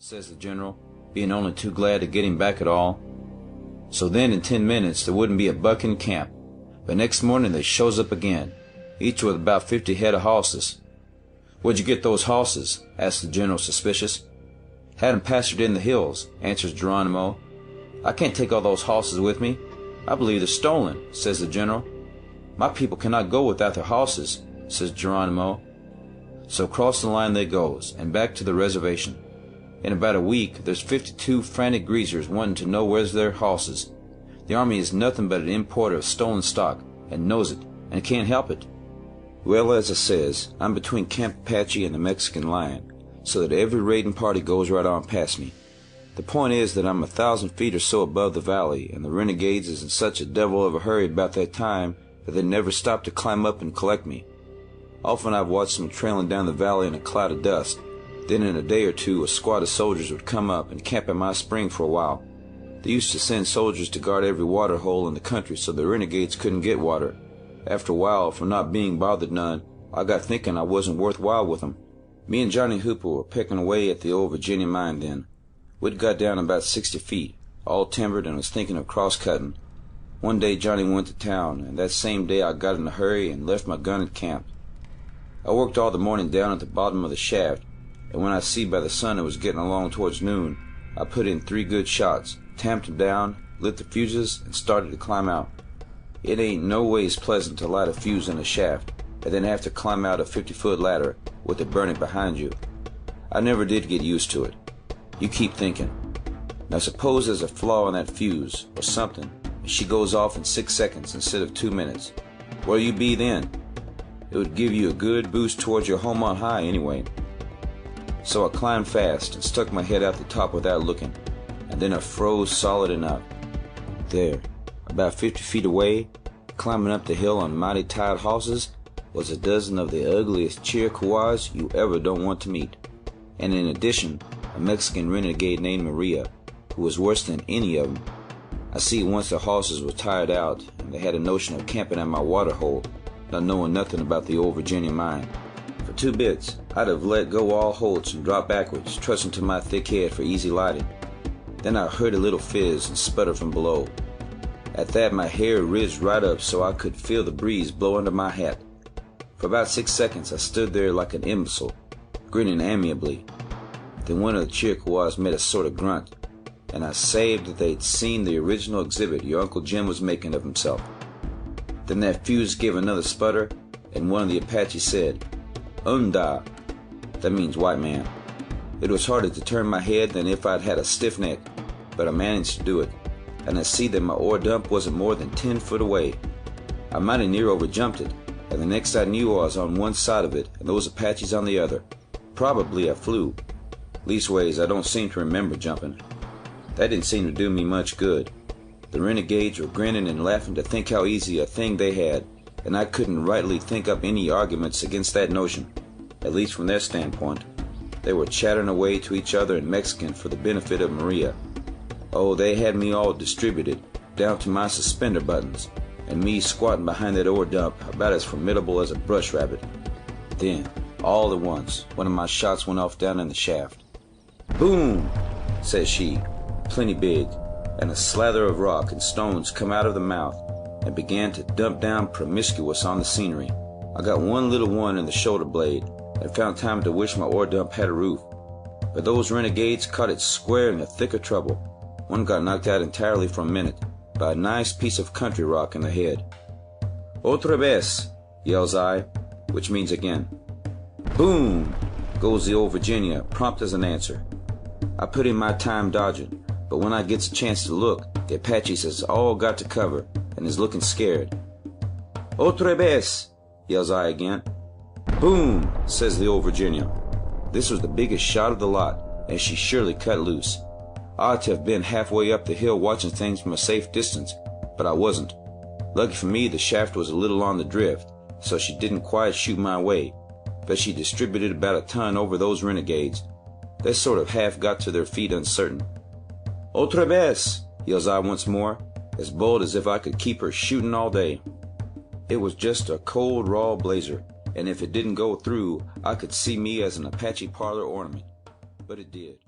says the general, being only too glad to get him back at all. So then in 10 minutes there wouldn't be a buck in camp, but next morning they shows up again, each with about 50 head of hosses. "Where'd you get those hosses?" asks the general, suspicious. "Had 'em pastured in the hills," answers Geronimo. "I can't take all those hosses with me. I believe they're stolen," says the general. "My people cannot go without their hosses," says Geronimo. So across the line they goes, and back to the reservation. In about a week, there's 52 frantic greasers wanting to know where's their hosses. The army is nothing but an importer of stolen stock, and knows it, and can't help it. Well, as I says, I'm between Camp Apache and the Mexican line, so that every raiding party goes right on past me. The point is that I'm 1,000 feet or so above the valley, and the renegades is in such a devil of a hurry about that time that they never stop to climb up and collect me. Often I've watched them trailing down the valley in a cloud of dust. Then in a day or two a squad of soldiers would come up and camp at my spring for a while. They used to send soldiers to guard every water hole in the country so the renegades couldn't get water. After a while, from not being bothered none, I got thinking I wasn't worthwhile with them. Me and Johnny Hooper were pecking away at the old Virginia mine then. We'd got down about 60 feet, all timbered, and was thinking of cross-cutting. One day Johnny went to town, and that same day I got in a hurry and left my gun at camp. I worked all the morning down at the bottom of the shaft, and when I see by the sun it was getting along towards noon, I put in 3 good shots, tamped them down, lit the fuses, and started to climb out. It ain't no ways pleasant to light a fuse in a shaft, and then have to climb out a 50-foot ladder with it burning behind you. I never did get used to it. You keep thinking, now suppose there's a flaw in that fuse, or something, and she goes off in 6 seconds instead of 2 minutes. Where'll you be then? It would give you a good boost towards your home on high anyway. So I climbed fast and stuck my head out the top without looking, and then I froze solid enough. There, about 50 feet away, climbing up the hill on mighty tired horses, was a dozen of the ugliest Chiricahuas you ever don't want to meet, and in addition, a Mexican renegade named Maria, who was worse than any of them. I see once the horses were tired out, and they had a notion of camping at my water hole, not knowing nothing about the old Virginia mine. For 2 bits, I'd have let go all holts and dropped backwards, trusting to my thick head for easy lighting. Then I heard a little fizz and sputter from below. At that my hair rizzed right up so I could feel the breeze blow under my hat. For about 6 seconds I stood there like an imbecile, grinning amiably. Then one of the Chiricahuas made a sort of grunt, and I saved that they'd seen the original exhibit your Uncle Jim was making of himself. Then that fuse gave another sputter, and one of the Apaches said, "Unda." That means white man. It was harder to turn my head than if I'd had a stiff neck, but I managed to do it, and I see that my ore dump wasn't more than 10 foot away. I mighty near overjumped it, and the next I knew I was on one side of it and those Apaches on the other. Probably I flew. Leastways, I don't seem to remember jumping. That didn't seem to do me much good. The renegades were grinning and laughing to think how easy a thing they had, and I couldn't rightly think up any arguments against that notion, at least from their standpoint. They were chattering away to each other in Mexican for the benefit of Maria. Oh, they had me all distributed, down to my suspender buttons, and me squatting behind that ore dump about as formidable as a brush rabbit. Then, all at once, one of my shots went off down in the shaft. "Boom!" says she, plenty big, and a slather of rock and stones come out of the mouth and began to dump down promiscuous on the scenery. I got one little one in the shoulder blade and found time to wish my ore dump had a roof. But those renegades caught it square in the thick of trouble. One got knocked out entirely for a minute by a nice piece of country rock in the head. "Otra vez," yells I, which means again. "Boom!" goes the old Virginia, prompt as an answer. I put in my time dodging, but when I gets a chance to look, the Apaches has all got to cover and is looking scared. "Otra vez," yells I again. "Boom," says the old Virginia. This was the biggest shot of the lot, and she surely cut loose. I ought to have been halfway up the hill watching things from a safe distance, but I wasn't. Lucky for me, the shaft was a little on the drift, so she didn't quite shoot my way, but she distributed about a ton over those renegades. They sort of half got to their feet uncertain. "Otra vez," yells I once more, as bold as if I could keep her shooting all day. It was just a cold, raw blazer, and if it didn't go through, I could see me as an Apache parlor ornament. But it did.